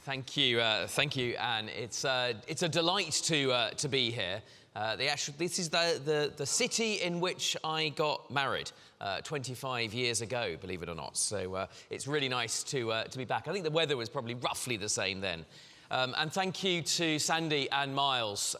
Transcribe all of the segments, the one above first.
Thank you, Anne. It's a delight to be here. This is the city in which I got married 25 years ago, believe it or not. So it's really nice to be back. I think the weather was probably roughly the same then. And thank you to Sandy and Miles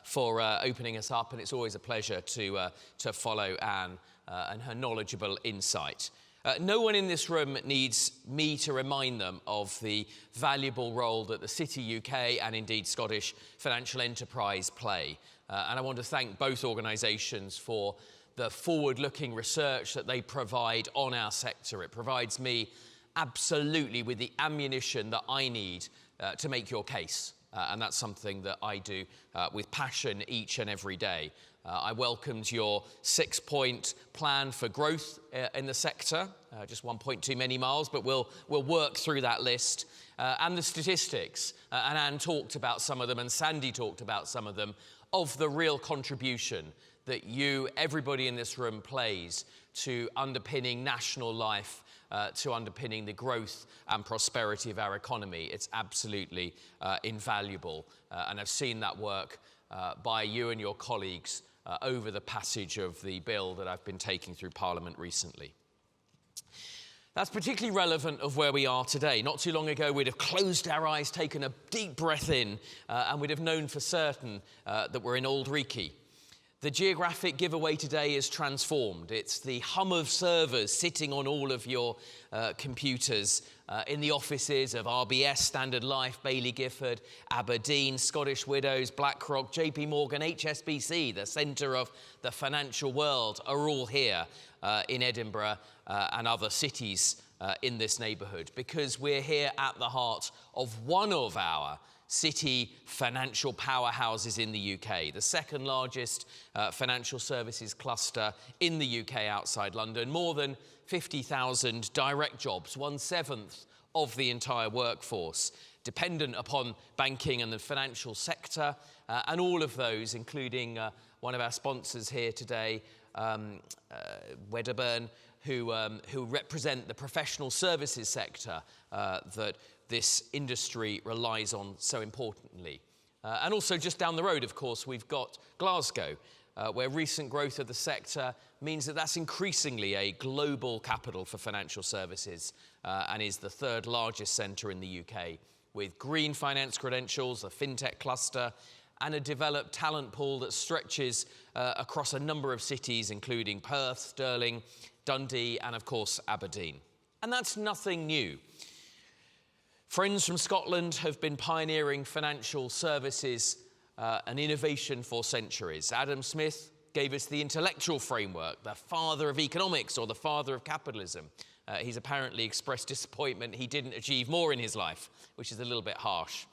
for opening us up, and it's always a pleasure to follow Anne and her knowledgeable insight. No one in this room needs me to remind them of the valuable role that the TheCityUK and indeed Scottish financial enterprise play. And I want to thank both organisations for the forward-looking research that they provide on our sector. It provides me absolutely with the ammunition that I need to make your case. And that's something that I do with passion each and every day. I welcomed your 6-point plan for growth in the sector. Just one point too many, Miles, but we'll work through that list. And the statistics, and Anne talked about some of them, and Sandy talked about some of them, of the real contribution that everybody in this room plays to underpinning national life, to underpinning the growth and prosperity of our economy. It's absolutely invaluable. And I've seen that work by you and your colleagues over the passage of the bill that I've been taking through Parliament recently. That's particularly relevant of where we are today. Not too long ago, we'd have closed our eyes, taken a deep breath in, and we'd have known for certain that we're in Old Reekie. The geographic giveaway today is transformed. It's the hum of servers sitting on all of your computers in the offices of RBS, Standard Life, Baillie Gifford, Aberdeen, Scottish Widows, BlackRock, JP Morgan, HSBC, the centre of the financial world, are all here in Edinburgh and other cities in this neighbourhood, because we're here at the heart of one of our city financial powerhouses in the UK, the second largest financial services cluster in the UK outside London, more than 50,000 direct jobs, 1/7 of the entire workforce, dependent upon banking and the financial sector, and all of those, including one of our sponsors here today, Wedderburn, who represent the professional services sector that this industry relies on so importantly. And also just down the road, of course, we've got Glasgow, where recent growth of the sector means that that's increasingly a global capital for financial services and is the third largest centre in the UK, with green finance credentials, a fintech cluster, and a developed talent pool that stretches across a number of cities, including Perth, Stirling, Dundee, and of course, Aberdeen. And that's nothing new. Friends from Scotland have been pioneering financial services and innovation for centuries. Adam Smith gave us the intellectual framework, the father of economics or the father of capitalism. He's apparently expressed disappointment he didn't achieve more in his life, which is a little bit harsh.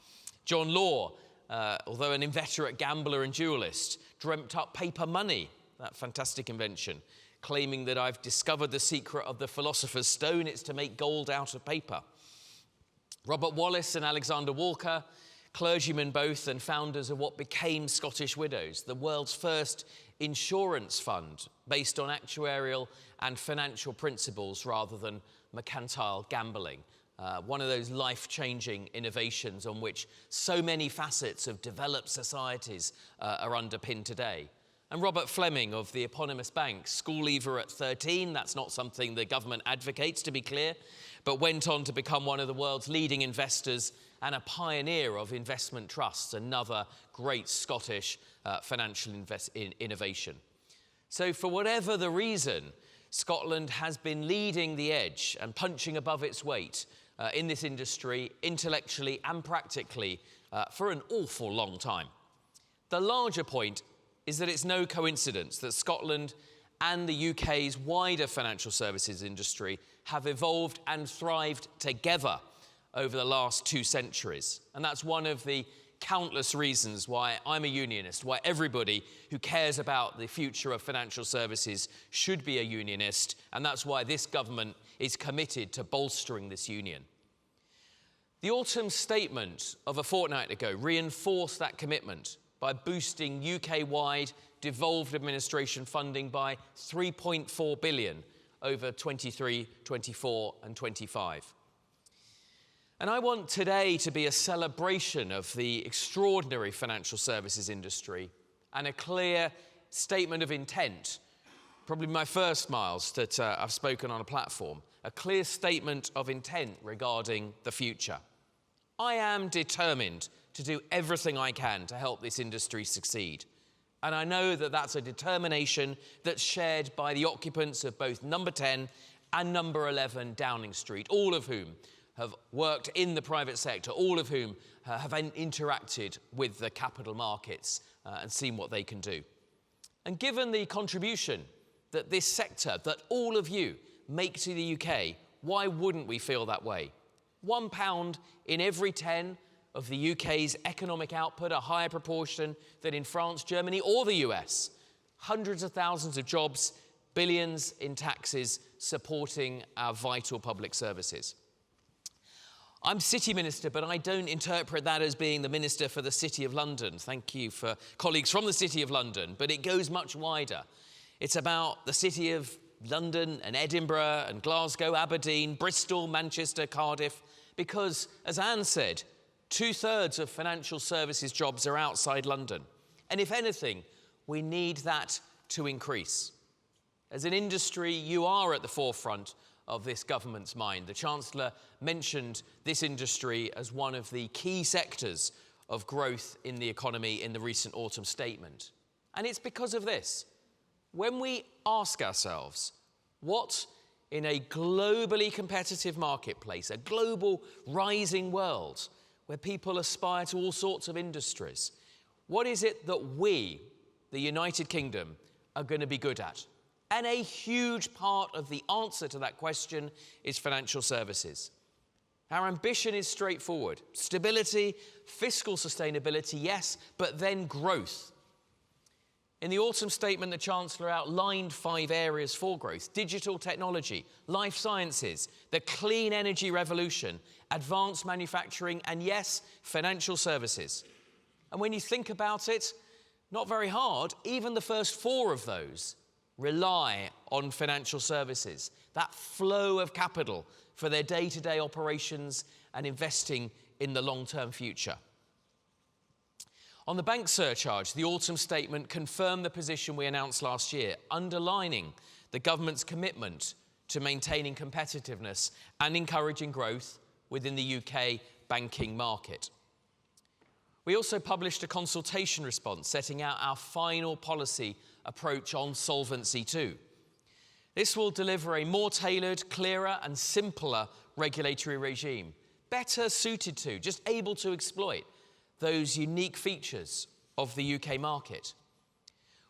John Law, although an inveterate gambler and duellist, dreamt up paper money, that fantastic invention, claiming that I've discovered the secret of the philosopher's stone, it's to make gold out of paper. Robert Wallace and Alexander Walker, clergymen both and founders of what became Scottish Widows, the world's first insurance fund based on actuarial and financial principles rather than mercantile gambling. One of those life-changing innovations on which so many facets of developed societies are underpinned today. And Robert Fleming of the eponymous bank, school leaver at 13, that's not something the government advocates, to be clear, but went on to become one of the world's leading investors and a pioneer of investment trusts, another great Scottish financial innovation. So for whatever the reason, Scotland has been leading the edge and punching above its weight in this industry, intellectually and practically, for an awful long time. The larger point is that it's no coincidence that Scotland and the UK's wider financial services industry have evolved and thrived together over the last 2 centuries. And that's one of the countless reasons why I'm a unionist, why everybody who cares about the future of financial services should be a unionist, and that's why this government is committed to bolstering this union. The autumn statement of a fortnight ago reinforced that commitment by boosting UK-wide devolved administration funding by £3.4 billion over 23, 24 and 25. And I want today to be a celebration of the extraordinary financial services industry and a clear statement of intent, probably my first, Miles, that I've spoken on a platform, a clear statement of intent regarding the future. I am determined to do everything I can to help this industry succeed. And I know that that's a determination that's shared by the occupants of both number 10 and number 11 Downing Street, all of whom have worked in the private sector, all of whom have interacted with the capital markets and seen what they can do. And given the contribution that this sector, that all of you make to the UK, why wouldn't we feel that way? £1 in every 10 of the UK's economic output, a higher proportion than in France, Germany, or the US. Hundreds of thousands of jobs, billions in taxes supporting our vital public services. I'm City Minister, but I don't interpret that as being the Minister for the City of London. Thank you for colleagues from the City of London, but it goes much wider. It's about the City of London and Edinburgh and Glasgow, Aberdeen, Bristol, Manchester, Cardiff, because, as Anne said, 2/3 of financial services jobs are outside London. And if anything, we need that to increase. As an industry, you are at the forefront of this government's mind. The Chancellor mentioned this industry as one of the key sectors of growth in the economy in the recent autumn statement. And it's because of this. When we ask ourselves, what in a globally competitive marketplace, a global rising world where people aspire to all sorts of industries, what is it that we, the United Kingdom, are going to be good at? And a huge part of the answer to that question is financial services. Our ambition is straightforward. Stability, fiscal sustainability, yes, but then growth. In the autumn statement, the Chancellor outlined 5 areas for growth: digital technology, life sciences, the clean energy revolution, advanced manufacturing, and yes, financial services. And when you think about it, not very hard, even the first 4 of those rely on financial services, that flow of capital for their day-to-day operations and investing in the long-term future. On the bank surcharge, the autumn statement confirmed the position we announced last year, underlining the government's commitment to maintaining competitiveness and encouraging growth within the UK banking market. We also published a consultation response setting out our final policy approach on Solvency II. This will deliver a more tailored, clearer and simpler regulatory regime, better suited to, just able to exploit those unique features of the UK market.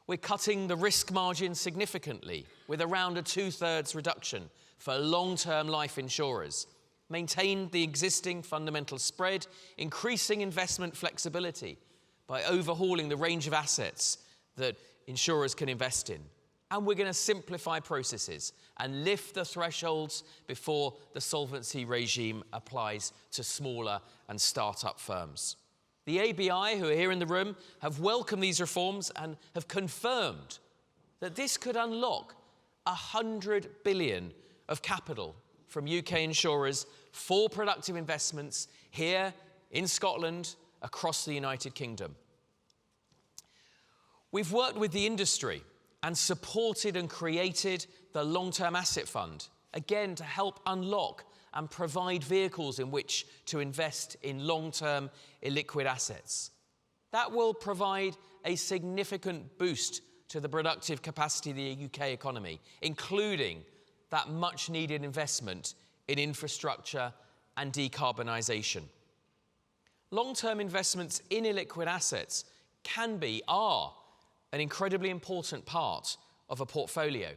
We're cutting the risk margin significantly with around a 2/3 reduction for long-term life insurers, maintained the existing fundamental spread, increasing investment flexibility by overhauling the range of assets that insurers can invest in. And we're going to simplify processes and lift the thresholds before the solvency regime applies to smaller and start-up firms. The ABI, who are here in the room, have welcomed these reforms and have confirmed that this could unlock 100 billion of capital from UK insurers for productive investments here in Scotland, across the United Kingdom. We've worked with the industry and supported and created the Long-Term Asset Fund, again to help unlock and provide vehicles in which to invest in long-term illiquid assets. That will provide a significant boost to the productive capacity of the UK economy, including that much-needed investment in infrastructure and decarbonisation. Long-term investments in illiquid assets are an incredibly important part of a portfolio.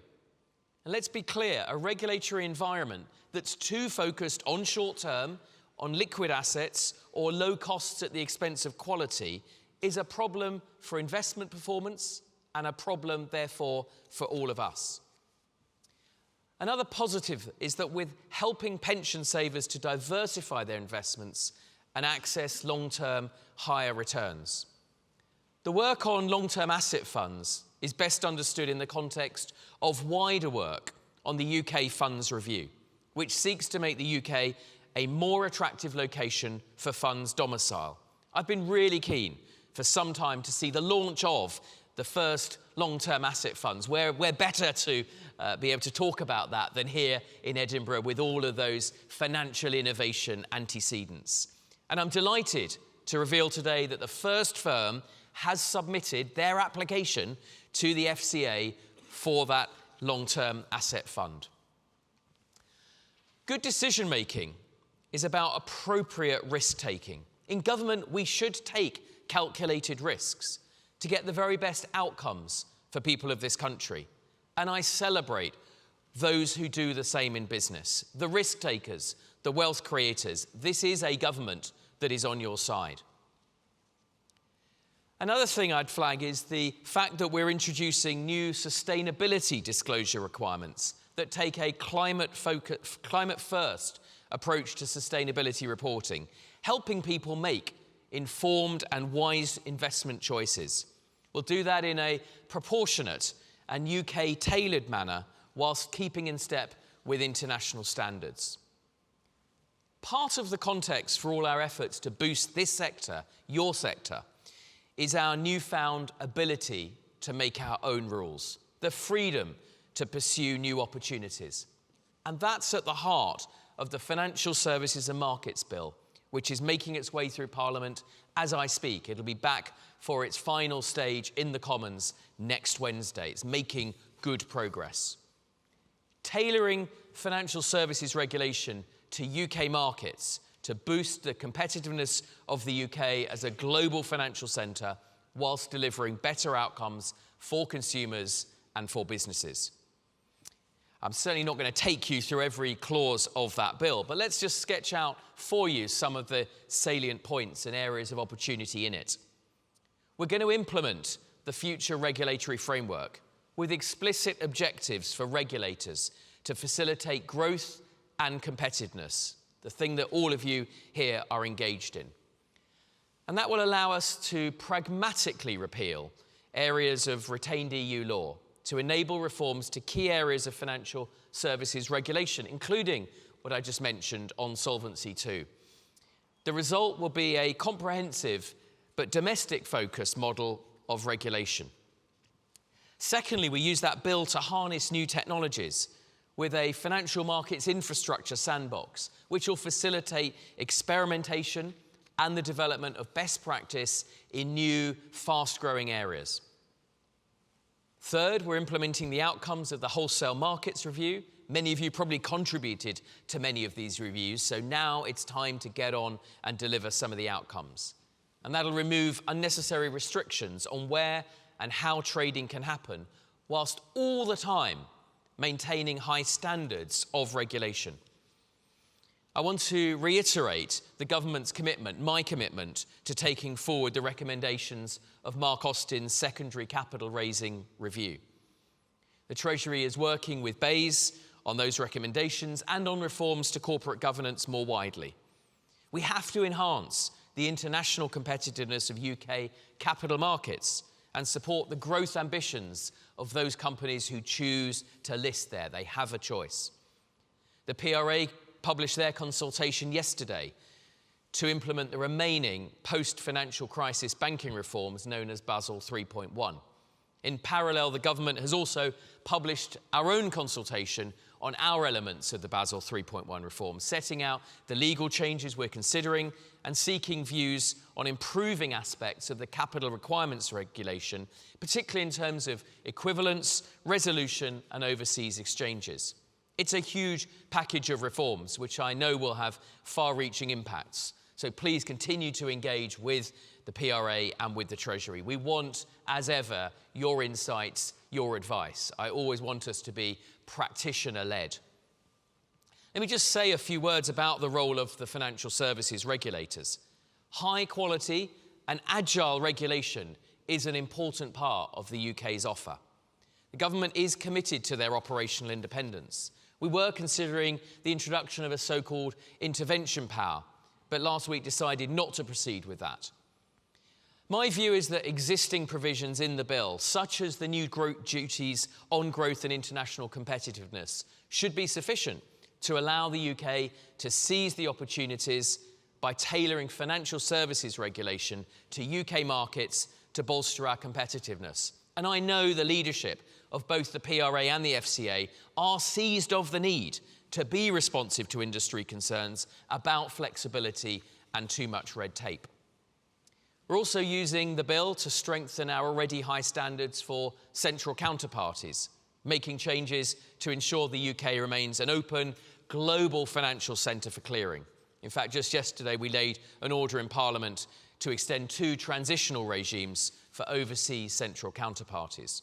And let's be clear, a regulatory environment that's too focused on short-term, on liquid assets, or low costs at the expense of quality is a problem for investment performance and a problem, therefore, for all of us. Another positive is that with helping pension savers to diversify their investments and access long-term higher returns. The work on long-term asset funds is best understood in the context of wider work on the UK Funds Review, which seeks to make the UK a more attractive location for funds domicile. I've been really keen for some time to see the launch of the first long-term asset funds. We're better to be able to talk about that than here in Edinburgh with all of those financial innovation antecedents. And I'm delighted to reveal today that the first firm has submitted their application to the FCA for that long-term asset fund. Good decision-making is about appropriate risk-taking. In government, we should take calculated risks to get the very best outcomes for people of this country. And I celebrate those who do the same in business, the risk takers, the wealth creators. This is a government that is on your side. Another thing I'd flag is the fact that we're introducing new sustainability disclosure requirements that take a climate-first approach to sustainability reporting, helping people make informed and wise investment choices. We'll do that in a proportionate and UK-tailored manner whilst keeping in step with international standards. Part of the context for all our efforts to boost this sector, your sector, is our newfound ability to make our own rules, the freedom to pursue new opportunities. And that's at the heart of the Financial Services and Markets Bill, which is making its way through Parliament as I speak. It'll be back for its final stage in the Commons next Wednesday. It's making good progress. Tailoring financial services regulation to UK markets to boost the competitiveness of the UK as a global financial centre whilst delivering better outcomes for consumers and for businesses. I'm certainly not going to take you through every clause of that bill, but let's just sketch out for you some of the salient points and areas of opportunity in it. We're going to implement the future regulatory framework with explicit objectives for regulators to facilitate growth and competitiveness, the thing that all of you here are engaged in. And that will allow us to pragmatically repeal areas of retained EU law to enable reforms to key areas of financial services regulation, including what I just mentioned on Solvency II. The result will be a comprehensive but domestic-focused model of regulation. Secondly, we use that bill to harness new technologies with a financial markets infrastructure sandbox, which will facilitate experimentation and the development of best practice in new, fast-growing areas. Third, we're implementing the outcomes of the Wholesale Markets Review. Many of you probably contributed to many of these reviews, so now it's time to get on and deliver some of the outcomes. And that'll remove unnecessary restrictions on where and how trading can happen, whilst all the time maintaining high standards of regulation. I want to reiterate the government's commitment, my commitment, to taking forward the recommendations of Mark Austin's secondary capital raising review. The Treasury is working with BEIS on those recommendations and on reforms to corporate governance more widely. We have to enhance the international competitiveness of UK capital markets and support the growth ambitions of those companies who choose to list there. They have a choice. The PRA published their consultation yesterday to implement the remaining post-financial crisis banking reforms known as Basel 3.1. In parallel, the government has also published our own consultation on our elements of the Basel 3.1 reform, setting out the legal changes we're considering and seeking views on improving aspects of the capital requirements regulation, particularly in terms of equivalence, resolution and overseas exchanges. It's a huge package of reforms which I know will have far-reaching impacts. So please continue to engage with the PRA and with the Treasury. We want, as ever, your insights, your advice. I always want us to be practitioner-led. Let me just say a few words about the role of the financial services regulators. High quality and agile regulation is an important part of the UK's offer. The government is committed to their operational independence. We were considering the introduction of a so-called intervention power, but last week decided not to proceed with that. My view is that existing provisions in the bill, such as the new duties on growth and international competitiveness, should be sufficient to allow the UK to seize the opportunities by tailoring financial services regulation to UK markets to bolster our competitiveness. And I know the leadership of both the PRA and the FCA are seized of the need to be responsive to industry concerns about flexibility and too much red tape. We're also using the bill to strengthen our already high standards for central counterparties, making changes to ensure the UK remains an open, global financial centre for clearing. In fact, just yesterday we laid an order in Parliament to extend 2 transitional regimes for overseas central counterparties.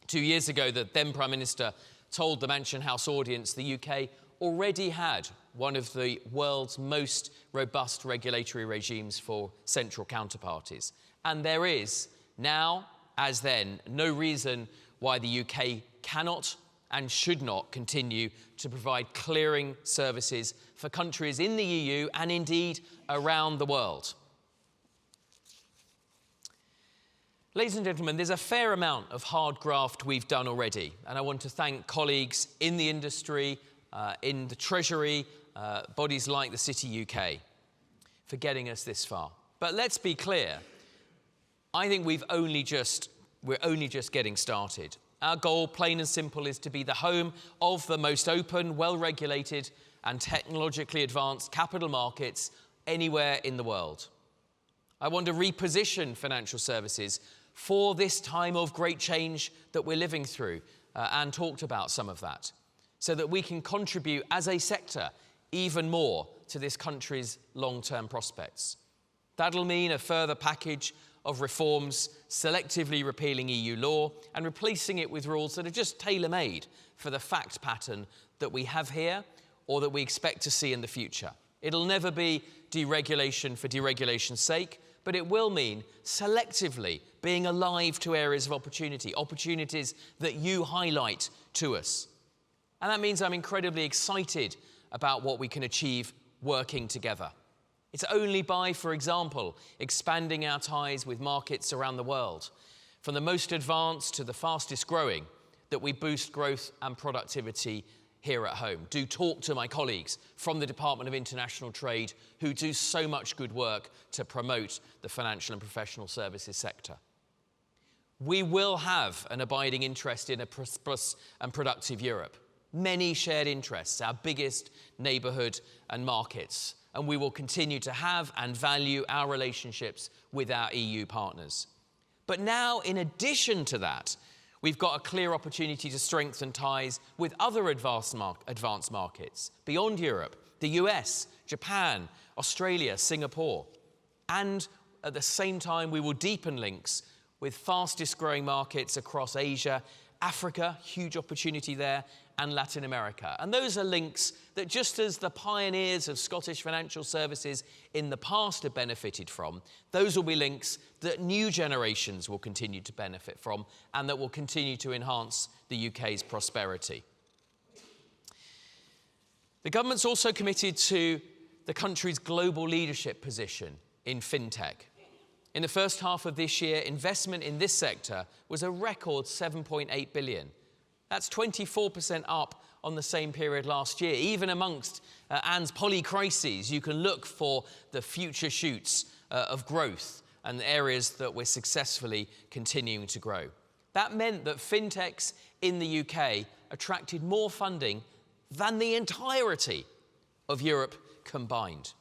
2 years ago, the then Prime Minister told the Mansion House audience the UK already had one of the world's most robust regulatory regimes for central counterparties. And there is now, as then, no reason why the UK cannot and should not continue to provide clearing services for countries in the EU and indeed around the world. Ladies and gentlemen, there's a fair amount of hard graft we've done already, and I want to thank colleagues in the industry, in the Treasury, bodies like the TheCityUK for getting us this far. But let's be clear, I think we're only just getting started. Our goal, plain and simple, is to be the home of the most open, well-regulated and technologically advanced capital markets anywhere in the world. I want to reposition financial services for this time of great change that we're living through, and talked about some of that, so that we can contribute as a sector even more to this country's long-term prospects. That'll mean a further package of reforms, selectively repealing EU law and replacing it with rules that are just tailor-made for the fact pattern that we have here or that we expect to see in the future. It'll never be deregulation for deregulation's sake, but it will mean selectively being alive to areas of opportunity, opportunities that you highlight to us. And that means I'm incredibly excited about what we can achieve working together. It's only by, for example, expanding our ties with markets around the world, from the most advanced to the fastest growing, that we boost growth and productivity here at home. Do talk to my colleagues from the Department of International Trade who do so much good work to promote the financial and professional services sector. We will have an abiding interest in a prosperous and productive Europe. Many shared interests, our biggest neighbourhood and markets, and we will continue to have and value our relationships with our EU partners. But now, in addition to that, we've got a clear opportunity to strengthen ties with other advanced markets beyond Europe, the US, Japan, Australia, Singapore. And at the same time, we will deepen links with fastest growing markets across Asia, Africa, huge opportunity there, and Latin America. And those are links that, just as the pioneers of Scottish financial services in the past have benefited from, those will be links that new generations will continue to benefit from and that will continue to enhance the UK's prosperity. The government's also committed to the country's global leadership position in fintech. In the first half of this year, investment in this sector was a record £7.8 billion. That's 24% up on the same period last year. Even amongst Anne's polycrises, you can look for the future shoots of growth and areas that we're successfully continuing to grow. That meant that fintechs in the UK attracted more funding than the entirety of Europe combined.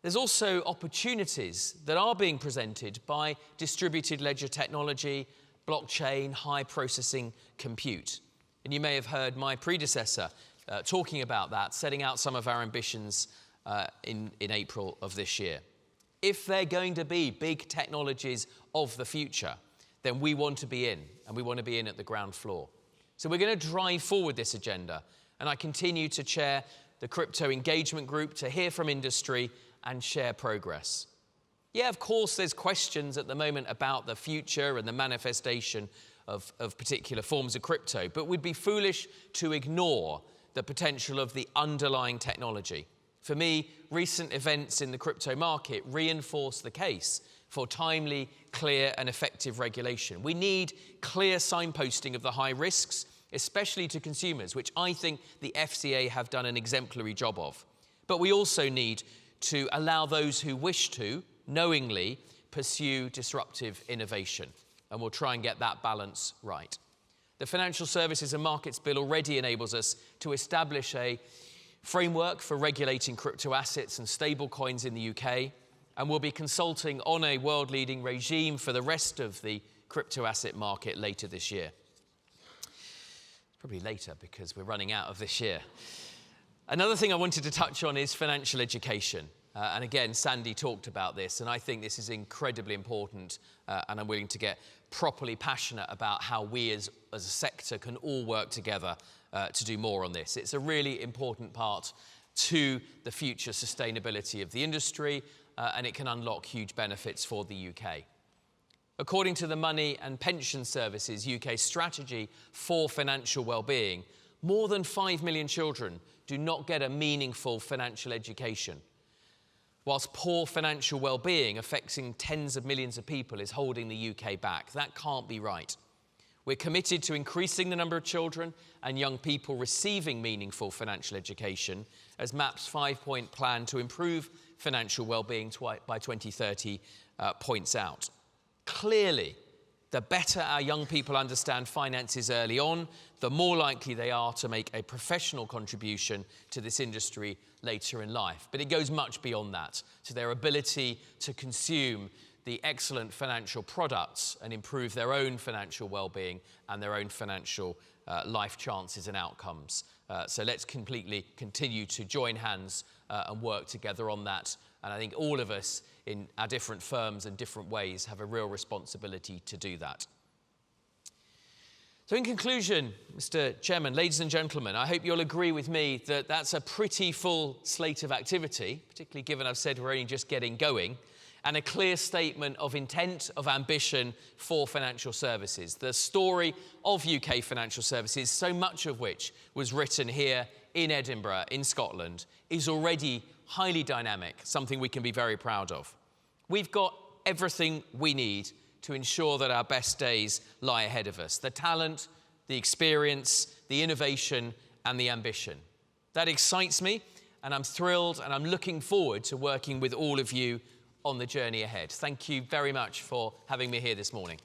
There's also opportunities that are being presented by distributed ledger technology, blockchain, high processing compute. And you may have heard my predecessor talking about that, setting out some of our ambitions in April of this year. If they're going to be big technologies of the future, then we want to be in, and we want to be in at the ground floor. So we're going to drive forward this agenda, and I continue to chair the Crypto Engagement Group to hear from industry and share progress. Yeah, of course, there's questions at the moment about the future and the manifestation of particular forms of crypto, but we'd be foolish to ignore the potential of the underlying technology. For me, recent events in the crypto market reinforce the case for timely, clear and effective regulation. We need clear signposting of the high risks especially to consumers, which I think the FCA have done an exemplary job of. But we also need to allow those who wish to, knowingly, pursue disruptive innovation. And we'll try and get that balance right. The Financial Services and Markets Bill already enables us to establish a framework for regulating crypto assets and stablecoins in the UK, and we'll be consulting on a world-leading regime for the rest of the crypto asset market later this year. Probably later because we're running out of this year. Another thing I wanted to touch on is financial education. And again, Sandy talked about this, and I think this is incredibly important, and I'm willing to get properly passionate about how we as a sector can all work together to do more on this. It's a really important part to the future sustainability of the industry, and it can unlock huge benefits for the UK. According to the Money and Pension Services UK strategy for financial well-being, more than 5 million children do not get a meaningful financial education, whilst poor financial well-being affecting tens of millions of people is holding the UK back. That can't be right. We're committed to increasing the number of children and young people receiving meaningful financial education, as MAP's 5-point plan to improve financial well-being by 2030 points out. Clearly, the better our young people understand finances early on, the more likely they are to make a professional contribution to this industry later in life. But it goes much beyond that, to their ability to consume the excellent financial products and improve their own financial well-being and their own financial life chances and outcomes. So let's completely continue to join hands and work together on that. And I think all of us in our different firms and different ways have a real responsibility to do that. So in conclusion, Mr. Chairman, ladies and gentlemen, I hope you'll agree with me that that's a pretty full slate of activity, particularly given I've said we're only just getting going, and a clear statement of intent, of ambition for financial services. The story of UK financial services, so much of which was written here in Edinburgh, in Scotland, is already highly dynamic, something we can be very proud of. We've got everything we need to ensure that our best days lie ahead of us. The talent, the experience, the innovation, and the ambition. That excites me, and I'm thrilled, and I'm looking forward to working with all of you on the journey ahead. Thank you very much for having me here this morning.